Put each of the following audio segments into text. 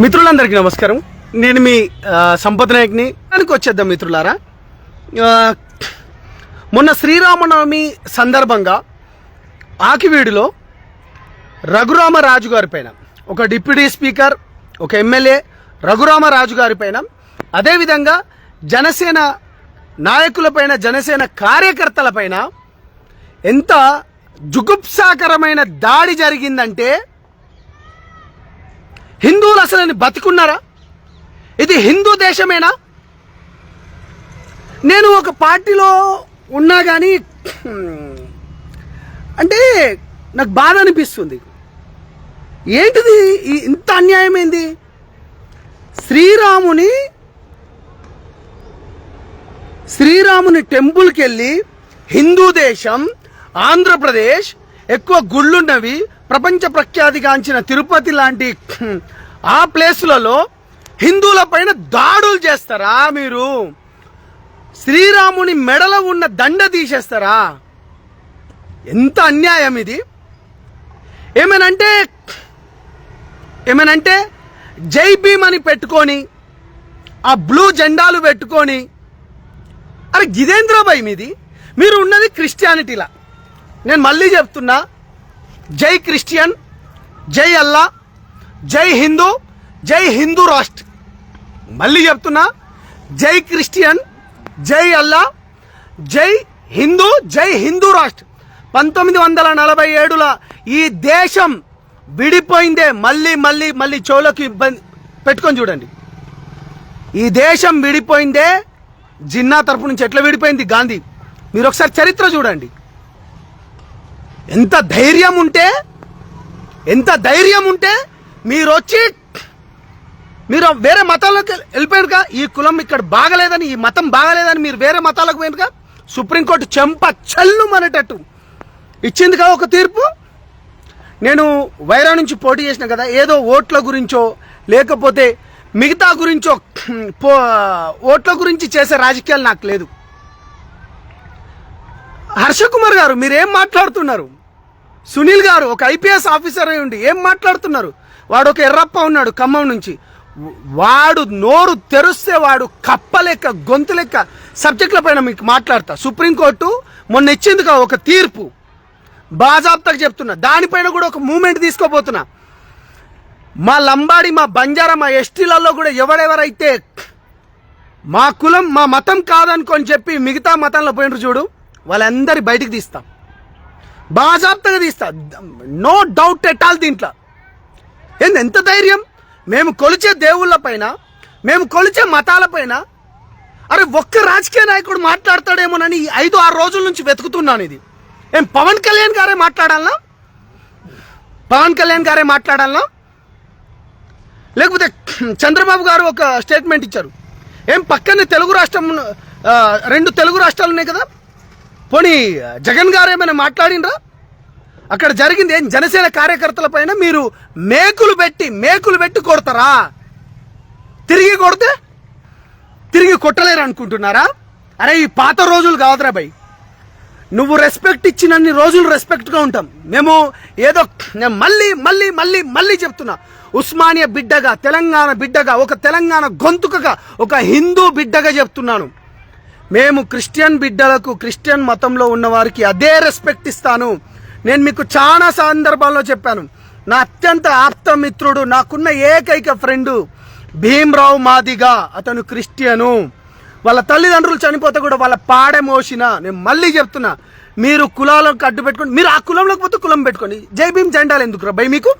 మిత్రులందరికీ నమస్కారం. నేను మీ సంపత్ నాయక్ని. దానికి వచ్చేద్దాం మిత్రులారా. మొన్న శ్రీరామనవమి సందర్భంగా ఆకివీడులో రఘురామరాజు గారి పైన, ఒక డిప్యూటీ స్పీకర్, ఒక ఎమ్మెల్యే రఘురామరాజు గారి పైన, అదేవిధంగా జనసేన నాయకులపైన, జనసేన కార్యకర్తలపైన ఎంత జుగుప్సాకరమైన దాడి జరిగిందంటే, హిందువులు అసలు బతికున్నారా? ఇది హిందూ దేశమేనా? నేను ఒక పార్టీలో ఉన్నా కానీ అంటే నాకు బాధ అనిపిస్తుంది. ఏంటిది ఇంత అన్యాయమైంది? శ్రీరాముని టెంపుల్కి వెళ్ళి, హిందూ దేశం ఆంధ్రప్రదేశ్, ఎక్కువ గుళ్ళున్నవి, ప్రపంచ ప్రఖ్యాతిగాంచిన తిరుపతి లాంటి ఆ ప్లేసులలో హిందువుల పైన దాడులు చేస్తారా? మీరు శ్రీరాముని మెడలో ఉన్న దండ తీసేస్తారా? ఎంత అన్యాయం ఇది! ఏమనంటే జై భీమ్ అని పెట్టుకొని, ఆ బ్లూ జెండాలు పెట్టుకొని, అరే గిదేంద్రబాయ్ మీది? మీరు ఉన్నది క్రిస్టియానిటీలా. నేను మళ్ళీ చెప్తున్నా, జై క్రిస్టియన్, జై అల్లా, జై హిందూ, జై హిందూ రాష్ట్ర. మళ్ళీ చెప్తున్నా, జై క్రిస్టియన్, జై అల్లా, జై హిందూ, జై హిందూ రాష్ట్ర. 1947లో ఈ దేశం విడిపోయిందే. మళ్ళీ మళ్ళీ మళ్ళీ చెవులకు ఇబ్బంది పెట్టుకొని చూడండి. ఈ దేశం విడిపోయిందే జిన్నా తరపు నుంచి. ఎట్లా విడిపోయింది గాంధీ? మీరు ఒకసారి చరిత్ర చూడండి. ఎంత ధైర్యం ఉంటే మీరు వచ్చి మీరు వేరే మతాలకు వెళ్ళిపోయారుగా. ఈ కులం ఇక్కడ బాగలేదని, ఈ మతం బాగలేదని మీరు వేరే మతాలకు పోయినగా. సుప్రీంకోర్టు చెంప చల్లు అనేటట్టు ఇచ్చింది కదా ఒక తీర్పు. నేను వైరా నుంచి పోటీ చేసిన కదా, ఏదో ఓట్ల గురించో లేకపోతే మిగతా గురించో ఓట్ల గురించి చేసే రాజకీయాలు నాకు లేదు. హర్ష కుమార్ గారు మీరేం మాట్లాడుతున్నారు? సునీల్ గారు ఒక ఐపీఎస్ ఆఫీసర్ అయి ఉండి ఏం మాట్లాడుతున్నారు? వాడు ఒక ఎర్రప్ప ఉన్నాడు ఖమ్మం నుంచి. వాడు నోరు తెరుస్తే వాడు కప్పలెక్క, గొంతు లెక్క సబ్జెక్టుల పైన మీకు మాట్లాడతా. సుప్రీంకోర్టు మొన్న ఇచ్చింది కదా ఒక తీర్పు, బాజాబ్తాకు చెప్తున్నా. దానిపైన కూడా ఒక మూమెంట్ తీసుకోబోతున్నా. మా లంబాడి, మా బంజారా, మా ఎస్టీలలో కూడా ఎవరెవరైతే మా కులం, మా మతం కాదనుకొని చెప్పి మిగతా మతంలో పోయినరు చూడు, వాళ్ళందరి బయటికి తీస్తాం, బాజాబ్తగా తీస్తా. No doubt at all. దీంట్లో ఎంత ధైర్యం! మేము కొలిచే దేవుళ్ళ పైన, మేము కొలిచే మతాల పైన అరే ఒక్క రాజకీయ నాయకుడు మాట్లాడతాడేమోనని 5-6 రోజుల నుంచి వెతుకుతున్నాను. ఇది ఏం పవన్ కళ్యాణ్ గారే మాట్లాడాలనా? లేకపోతే చంద్రబాబు గారు ఒక స్టేట్మెంట్ ఇచ్చారు. ఏం పక్కనే తెలుగు రాష్ట్రం, 2 తెలుగు రాష్ట్రాలు ఉన్నాయి కదా, పోనీ జగన్ గారు ఏమైనా మాట్లాడినరా? అక్కడ జరిగింది ఏం? జనసేన కార్యకర్తల పైన మీరు మేకులు పెట్టి కొడతారా? తిరిగి కొట్టలేరు అనుకుంటున్నారా? అరే ఈ పాత రోజులు కాదురా భయ్. నువ్వు రెస్పెక్ట్ ఇచ్చినన్ని రోజులు రెస్పెక్ట్గా ఉంటాం మేము. ఏదో నేను మళ్ళీ చెప్తున్నా, ఉస్మానియా బిడ్డగా, తెలంగాణ బిడ్డగా, ఒక తెలంగాణ గొంతుకగా, ఒక హిందూ బిడ్డగా చెప్తున్నాను. మేము క్రిస్టియన్ బిడ్డలకు, క్రిస్టియన్ మతంలో ఉన్న వారికి అదే రెస్పెక్ట్ ఇస్తాను. నేను మీకు చాలా సందర్భాల్లో చెప్పాను. నా అత్యంత ఆప్త మిత్రుడు, నాకున్న ఏకైక ఫ్రెండు భీమ్రావు మాదిగా, అతను క్రిస్టియను. వాళ్ళ తల్లిదండ్రులు చనిపోతే కూడా వాళ్ళ పాడె మోసిన. నేను మళ్ళీ చెప్తున్నా, మీరు కులాలకు అడ్డు పెట్టుకోండి. మీరు ఆ కులంలోకి పోతే కులం పెట్టుకోండి. జై భీమ్ జెండాలు ఎందుకు రా భయ్ మీకు?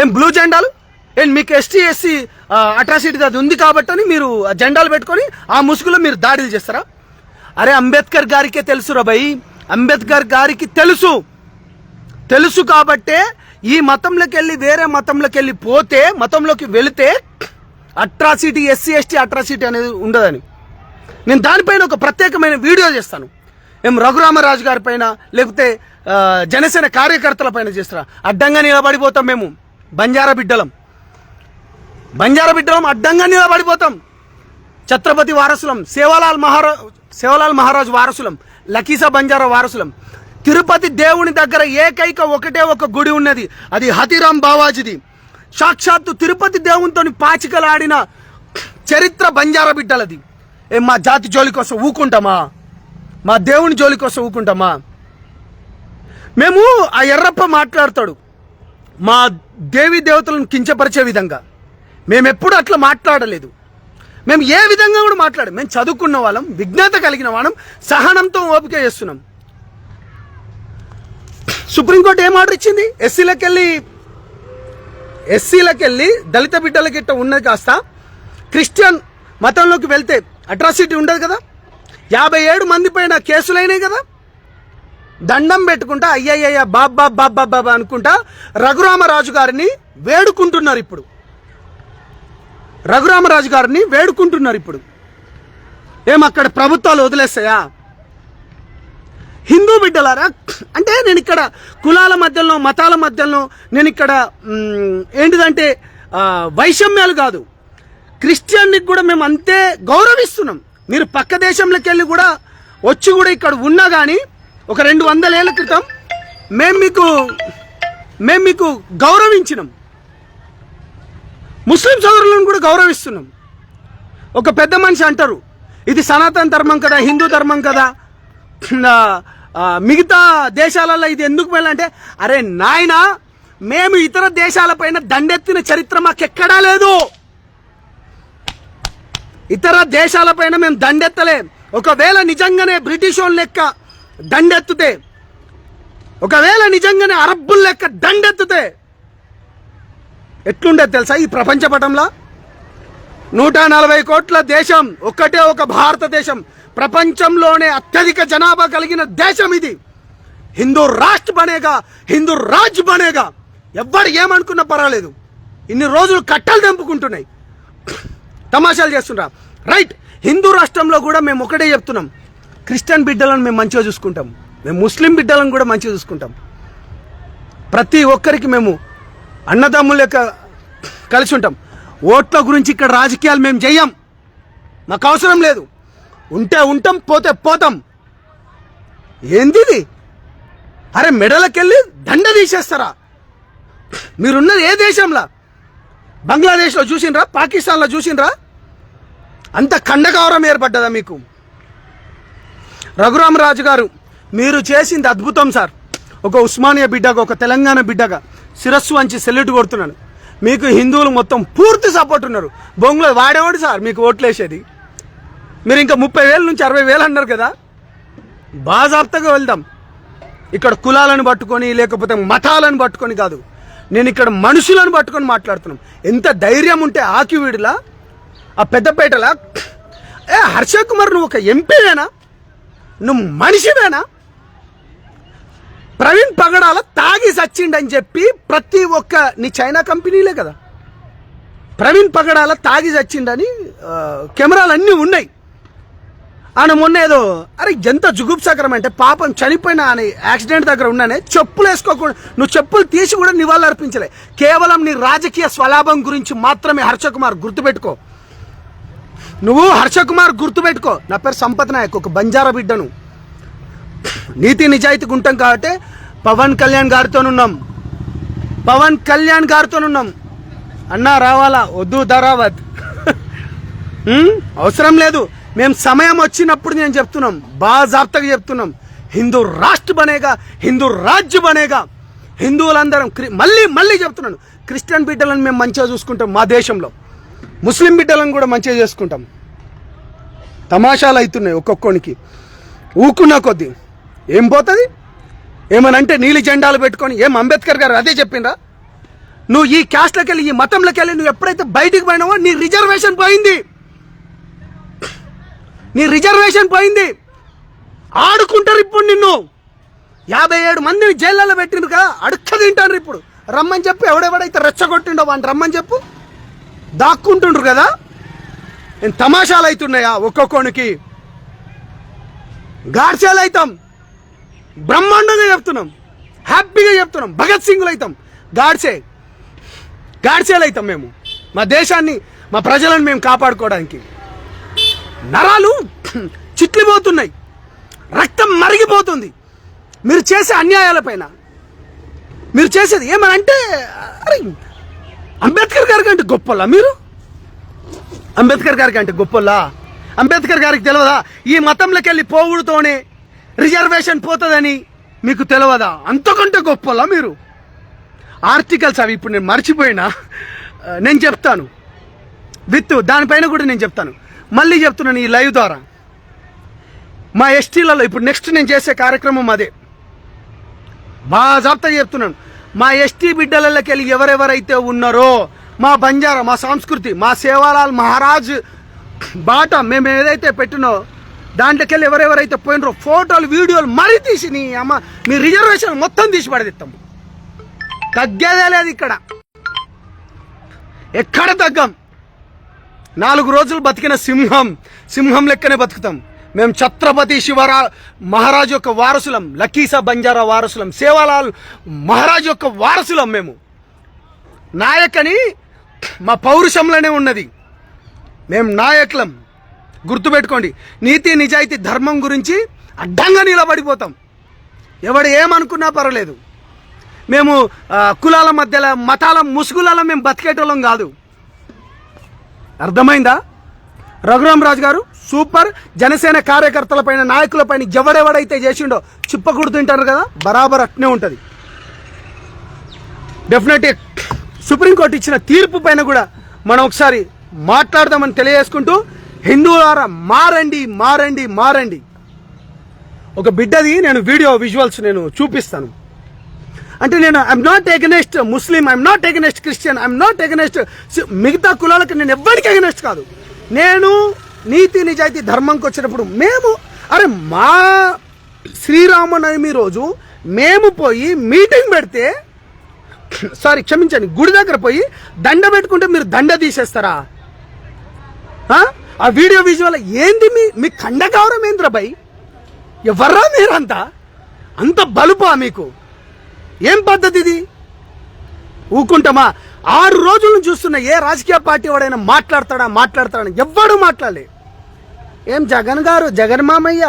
ఏం బ్లూ జెండాలు? ఏం మీకు ఎస్సీ అట్రాసిటీ అది ఉంది కాబట్టి మీరు ఆ జెండాలు పెట్టుకొని ఆ ముసుగులో మీరు దాడులు చేస్తారా? అరే అంబేద్కర్ గారికే తెలుసురా భయ్. అంబేద్కర్ గారికి తెలుసు కాబట్టే ఈ మతంలోకి వెళ్ళి వేరే మతంలోకి వెళితే అట్రాసిటీ, ఎస్సీ ఎస్టీ అట్రాసిటీ అనేది ఉండదని. నేను దానిపైన ఒక ప్రత్యేకమైన వీడియో చేస్తాను. ఏం రఘురామరాజు గారి పైన లేకపోతే జనసేన కార్యకర్తల పైన చేస్తారా? అడ్డంగా నిలబడిపోతాం మేము. బంజారా బిడ్డలం అడ్డంగా నిలబడిపోతాం. ఛత్రపతి వారసులం, సేవలాల్ మహారాజ్ వారసులం, లకీసా బంజారా వారసులం. తిరుపతి దేవుని దగ్గర ఏకైక ఒకటే ఒక గుడి ఉన్నది, అది హతిరామ్ బావాజీది. సాక్షాత్తు తిరుపతి దేవునితో పాచికలాడిన చరిత్ర బంజారా బిడ్డలది. మా జాతి జోలి కోసం ఊకుంటామా? మా దేవుని జోలి కోసం ఊకుంటామా? మేము ఆ ఎర్రప్ప మాట్లాడతాడు మా దేవి దేవతలను కించపరిచే విధంగా. మేము ఎప్పుడు అట్లా మాట్లాడలేదు. మేము ఏ విధంగా కూడా మాట్లాడాం. మేము చదువుకున్న వాళ్ళం, విజ్ఞాత కలిగిన వాళ్ళం, సహనంతో ఓపిక చేస్తున్నాం. సుప్రీంకోర్టు ఏం ఆర్డర్ ఇచ్చింది? ఎస్సీలకెళ్ళి దళిత బిడ్డలకి ఇట్ట ఉన్నది కాస్త క్రిస్టియన్ మతంలోకి వెళ్తే అట్రాసిటీ ఉండదు కదా. 57 మంది పైన కేసులైనాయి కదా. దండం పెట్టుకుంటా అయ్యయ్య బాబా బాబా బాబా అనుకుంటా రఘురామరాజు గారిని వేడుకుంటున్నారు ఇప్పుడు. ఏం అక్కడ ప్రభుత్వాలు వదిలేస్తాయా? హిందూ బిడ్డలారా, అంటే నేను ఇక్కడ కులాల మధ్యలో, మతాల మధ్యలో నేను ఇక్కడ ఏంటిదంటే వైషమ్యాలు కాదు, క్రిస్టియన్ని కూడా మేము అంతే గౌరవిస్తున్నాం. మీరు పక్క దేశంలోకి వెళ్ళి కూడా వచ్చి కూడా ఇక్కడ ఉన్నా కానీ ఒక 200 ఏళ్ల క్రితం మేము మీకు గౌరవించినాం. ముస్లిం సోదరులను కూడా గౌరవిస్తున్నాం. ఒక పెద్ద మనిషి అంటారు, ఇది సనాతన ధర్మం కదా, హిందూ ధర్మం కదా, మిగతా దేశాలలో ఇది ఎందుకు వెళ్ళంటే, అరే నాయన, మేము ఇతర దేశాలపైన దండెత్తిన చరిత్ర మాకెక్కడా లేదు. ఇతర దేశాలపైన మేము దండెత్తలే. ఒకవేళ నిజంగానే బ్రిటిష్ వాళ్ళ లెక్క దండెత్తుతే, ఒకవేళ నిజంగానే అరబ్బుల లెక్క దండెత్తుతే ఎట్లుండేది తెలుసా? ఈ ప్రపంచ పటంలో 140 కోట్ల దేశం, ఒక్కటే ఒక భారతదేశం, ప్రపంచంలోనే అత్యధిక జనాభా కలిగిన దేశం ఇది. హిందూ రాష్ట్ర బనేగా, హిందూ రాజ్ బనేగా. ఎవ్వరు ఏమనుకున్నా పర్వాలేదు. ఇన్ని రోజులు కట్టలు తెంపుకుంటున్నాయి, తమాషాలు చేస్తుండ్రా. రైట్, హిందూ రాష్ట్రంలో కూడా మేము ఒకటే చెప్తున్నాం, క్రిస్టియన్ బిడ్డలను మేము మంచిగా చూసుకుంటాం, మేము ముస్లిం బిడ్డలను కూడా మంచిగా చూసుకుంటాం. ప్రతి ఒక్కరికి మేము అన్నదమ్ముల లెక్క కలిసి ఉంటాం. ఓట్ల గురించి ఇక్కడ రాజకీయాలు మేము చెయ్యం, మాకు అవసరం లేదు. ఉంటే ఉంటాం, పోతే పోతాం. ఏంది? అరే మెడలకెళ్ళి దండ తీసేస్తారా? మీరున్నది ఏ దేశంలో? బంగ్లాదేశ్లో చూసిండ్రా? పాకిస్తాన్లో చూసిండ్రా? అంత ఖండగౌరవం ఏర్పడ్డదా మీకు? రఘురామరాజు గారు, మీరు చేసింది అద్భుతం సార్. ఒక ఉస్మానియా బిడ్డగా, ఒక తెలంగాణ బిడ్డగా శిరస్సు వంచి సెల్యూట్ కొడుతున్నాను. మీకు హిందువులు మొత్తం పూర్తి సపోర్ట్ ఉన్నారు. బొంగులో వాడేవాడు సార్ మీకు ఓట్లేసేది. మీరు ఇంకా 30,000 నుంచి 60,000 అన్నారు కదా. బాజాప్తగా వెళ్దాం. ఇక్కడ కులాలను పట్టుకొని లేకపోతే మతాలను పట్టుకొని కాదు, నేను ఇక్కడ మనుషులను పట్టుకొని మాట్లాడుతున్నాం. ఎంత ధైర్యం ఉంటే ఆకివీడులా, ఆ పెద్దపేటలా, హర్ష కుమార్ నువ్వు ఒక ఎంపీవేనా? నువ్వు మనిషివేనా? ప్రవీణ్ పగడాల తాగి సచ్చిండని చెప్పి ప్రతి ఒక్క, నీ చైనా కంపెనీలే కదా, ప్రవీణ్ పగడాల తాగి సచ్చిండని కెమెరాలు అన్నీ ఉన్నాయి. ఆయన మొన్న ఏదో, అరే ఎంత జుగుప్సకరం అంటే, పాపం చనిపోయిన ఆయన యాక్సిడెంట్ దగ్గర ఉన్నానే చెప్పులు వేసుకోకుండా, నువ్వు చెప్పులు తీసి కూడా నివాళులు అర్పించలే. కేవలం నీ రాజకీయ స్వలాభం గురించి మాత్రమే. హర్ష కుమార్ గుర్తుపెట్టుకో, నువ్వు హర్ష కుమార్ గుర్తుపెట్టుకో. నా పేరు సంపత్ నాయక్, ఒక బంజారా బిడ్డను. నీతి నిజాయితీగా ఉంటాం కాబట్టి పవన్ కళ్యాణ్ గారితోనున్నాం. అన్నా రావాలా? వద్దు ధరావత్. అవసరం లేదు. మేము సమయం వచ్చినప్పుడు నేను చెప్తున్నాం, బాజాప్తగా చెప్తున్నాం, హిందూ రాష్ట్ర బనేగా, హిందూ రాజ్య బనేగా. హిందువులందరం మళ్ళీ చెప్తున్నాను, క్రిస్టియన్ బిడ్డలను మేము మంచిగా చూసుకుంటాం. మా దేశంలో ముస్లిం బిడ్డలను కూడా మంచిగా చేసుకుంటాం. తమాషాలు అవుతున్నాయి ఒక్కొక్కనికి. ఊకున్న కొద్దీ ఏం పోతుంది? ఏమనంటే నీలి జెండాలు పెట్టుకొని, ఏం అంబేద్కర్ గారు అదే చెప్పిండ్రా? నువ్వు ఈ క్యాస్ట్లోకి వెళ్ళి, ఈ మతంలోకి వెళ్ళి నువ్వు ఎప్పుడైతే బయటికి పోయినావో నీ రిజర్వేషన్ పోయింది. ఆడుకుంటారు ఇప్పుడు నిన్ను. 57 మందిని జైళ్ళలో పెట్టిండ్రు కదా, అడుక్క తింటారు ఇప్పుడు. రమ్మని చెప్పు, ఎవడెవడైతే రెచ్చగొట్టిండో వాడిని రమ్మని చెప్పు. దాక్కుంటుండ్రు కదా. నేను తమాషాలు అవుతున్నాయా ఒక్కొక్కనికి? గాడ్సేలు అవుతాం, బ్రహ్మాండంగా చెప్తున్నాం, హ్యాపీగా చెప్తున్నాం. భగత్ సింగ్లు అవుతాం, గాడ్సేలు అవుతాం. మేము మా దేశాన్ని, మా ప్రజలను మేము కాపాడుకోవడానికి. నరాలు చిట్లిపోతున్నాయి, రక్తం మరిగిపోతుంది మీరు చేసే అన్యాయాలపైన. మీరు చేసేది ఏమనంటే, అరే అంబేద్కర్ గారి కంటే గొప్పలా మీరు? అంబేద్కర్ గారి కంటే గొప్పలా? అంబేద్కర్ గారికి తెలియదా ఈ మతంలోకి వెళ్ళి పోవుడుతోనే రిజర్వేషన్ పోతుందని? మీకు తెలియదా? అంతకంటే గొప్పలా మీరు? ఆర్టికల్స్ అవి ఇప్పుడు నేను మర్చిపోయినా, నేను చెప్తాను దానిపైన కూడా నేను చెప్తాను. మళ్ళీ చెప్తున్నాను ఈ లైవ్ ద్వారా. మా ఎస్టీలలో ఇప్పుడు నెక్స్ట్ నేను చేసే కార్యక్రమం అదే. బాజాబ్తా చెప్తున్నాను, మా ఎస్టీ బిడ్డలకి వెళ్ళి ఎవరెవరైతే ఉన్నారో మా బంజారా, మా సంస్కృతి, మా సేవాలాల్ మహారాజ్ బాట మేము ఏదైతే పెట్టినో దాంట్లోకి వెళ్ళి ఎవరెవరైతే పోయినరో ఫోటోలు వీడియోలు మరీ తీసి నీ అమ్మ మీ రిజర్వేషన్ మొత్తం తీసి పడేస్తాం. తగ్గేదే లేదు ఇక్కడ, ఎక్కడ తగ్గం. 4 రోజులు బతికిన సింహం లెక్కనే బతుకుతాం మేము. ఛత్రపతి మహారాజ్ యొక్క వారసులం, లకీసా బంజారా వారసులం, సేవాలాల్ మహారాజ్ యొక్క వారసులం మేము. నాయకని మా పౌరుషంలోనే ఉన్నది, మేము నాయకులం. గుర్తుపెట్టుకోండి, నీతి నిజాయితీ ధర్మం గురించి అడ్డంగా నిలబడిపోతాం. ఎవడు ఏమనుకున్నా పర్వాలేదు. మేము కులాల మధ్యలో మతాల ముసుగులలో మేము బతికేటోళ్ళం కాదు. అర్థమైందా? రఘురామ్ రాజు గారు సూపర్. జనసేన కార్యకర్తల పైన, నాయకుల పైన ఎవడెవడైతే చేసిండో చిప్పకుడుతుంటారు కదా, బరాబర్ అట్నే ఉంటుంది. డెఫినెట్ సుప్రీంకోర్టు ఇచ్చిన తీర్పు పైన కూడా మనం ఒకసారి మాట్లాడదామని తెలియజేసుకుంటూ, హిందువులారా మారండి మారండి మారండి. ఒక బిడ్డది నేను వీడియో విజువల్స్ నేను చూపిస్తాను. అంటే నేను I'm not against Muslim, I'm not against Christian, I'm not against మిగతా కులాలకు నేను ఎవ్వరికి ఎగనెస్ట్ కాదు. నేను నీతి నిజాయితీ ధర్మంకి వచ్చినప్పుడు మా శ్రీరామనవమి రోజు మేము పోయి మీటింగ్ పెడితే, క్షమించండి, గుడి దగ్గర పోయి దండ పెట్టుకుంటే మీరు దండ తీసేస్తారా? ఆ వీడియో విజువల్ ఏంది? మీ ఖండగౌరవం ఏంద్ర భయ్? ఎవర్రా మీరంతా? అంత బలుపా మీకు? ఏం పద్ధతి ఇది? ఊకుంటామా? 6 రోజులను చూస్తున్న ఏ రాజకీయ పార్టీ వాడైనా మాట్లాడతాడా? ఎవ్వడు మాట్లాడలే. ఏం జగన్ గారు, జగన్ మామయ్య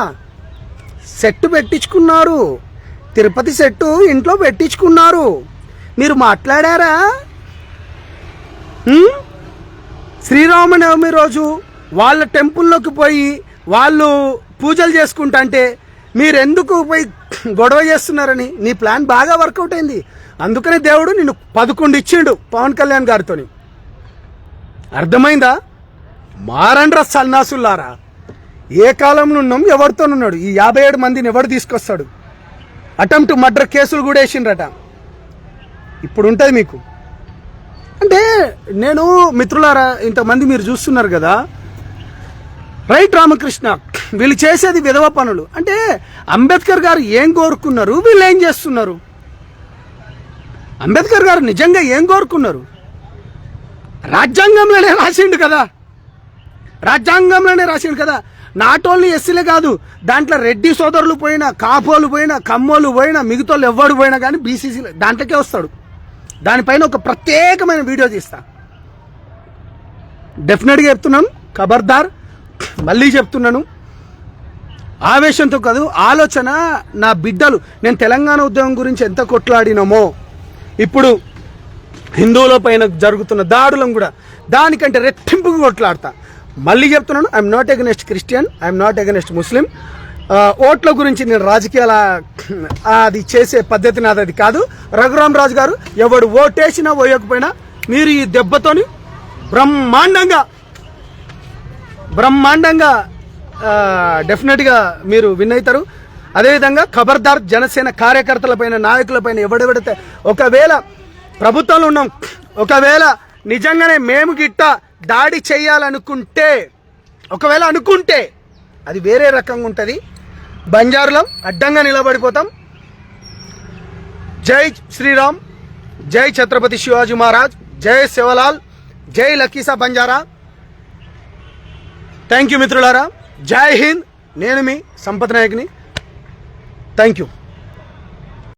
సెట్టు పెట్టించుకున్నారు, తిరుపతి సెట్టు ఇంట్లో పెట్టించుకున్నారు, మీరు మాట్లాడారా? శ్రీరామనవమి రోజు వాళ్ళ టెంపుల్లోకి పోయి వాళ్ళు పూజలు చేసుకుంటా అంటే మీరెందుకు పోయి గొడవ చేస్తున్నారని నీ ప్లాన్ బాగా వర్కౌట్ అయింది. అందుకనే దేవుడు నిన్ను 11 ఇచ్చిండు పవన్ కళ్యాణ్ గారితో. అర్థమైందా? మారండ్రా సన్నాసుల్లారా. ఏ కాలంలో ఉన్నాం, ఎవరితోనున్నాడు? ఈ 57 మందిని ఎవడు తీసుకొస్తాడు? అటెంప్ట్ మర్డర్ కేసులు కూడా వేసిండ్రట. ఇప్పుడు ఉంటుంది మీకు. అంటే నేను మిత్రులారా, ఇంతమంది మీరు చూస్తున్నారు కదా, రైట్ రామకృష్ణ, వీళ్ళు చేసేది విధవ పనులు. అంటే అంబేద్కర్ గారు ఏం కోరుకున్నారు, వీళ్ళు ఏం చేస్తున్నారు? అంబేద్కర్ గారు నిజంగా ఏం కోరుకున్నారు? రాజ్యాంగంలోనే రాసిండు కదా. నాట్ ఓన్లీ ఎస్సీలే కాదు, దాంట్లో రెడ్డి సోదరులు పోయినా, కాపోలు పోయినా, కమ్మోలు పోయినా, మిగతాళ్ళు ఎవడు పోయినా కానీ బీసీసీ దాంట్లోకే వస్తాడు. దానిపైన ఒక ప్రత్యేకమైన వీడియో తీస్తా. డెఫినెట్గా చెప్తున్నాను, ఖబర్దార్. మళ్ళీ చెప్తున్నాను, ఆవేశంతో కాదు, ఆలోచన. నా బిడ్డలు, నేను తెలంగాణ ఉద్యమం గురించి ఎంత కొట్లాడినామో, ఇప్పుడు హిందువుల పైన జరుగుతున్న దాడులను కూడా దానికంటే రెట్టింపుగా కొట్లాడతా. మళ్ళీ చెప్తున్నాను, I'm not against Christian, I'm not against Muslim. ఓట్ల గురించి నేను రాజకీయాల అది చేసే పద్ధతి నాది అది కాదు. రఘురామ్ రాజు గారు, ఎవడు ఓటేసినా ఓయకపోయినా మీరు ఈ దెబ్బతోని బ్రహ్మాండంగా డెఫినెట్గా మీరు విన్ అవుతారు. అదేవిధంగా ఖబర్దార్, జనసేన కార్యకర్తలపైన, నాయకులపైన ఎవడెవడితే ఒకవేళ ప్రభుత్వంలో ఉన్నాం, ఒకవేళ నిజంగానే మేము గిట్ట దాడి చేయాలనుకుంటే, ఒకవేళ అనుకుంటే అది వేరే రకంగా ఉంటుంది. బంజారులం అడ్డంగా నిలబడిపోతాం. జై శ్రీరామ్, జై ఛత్రపతి శివాజీ మహారాజ్, జై సేవలాల్, జై లకీసా బంజారా. థ్యాంక్ యూ మిత్రులారా. జై హింద్. నేను మీ సంపత్ నాయక్ని. Thank you.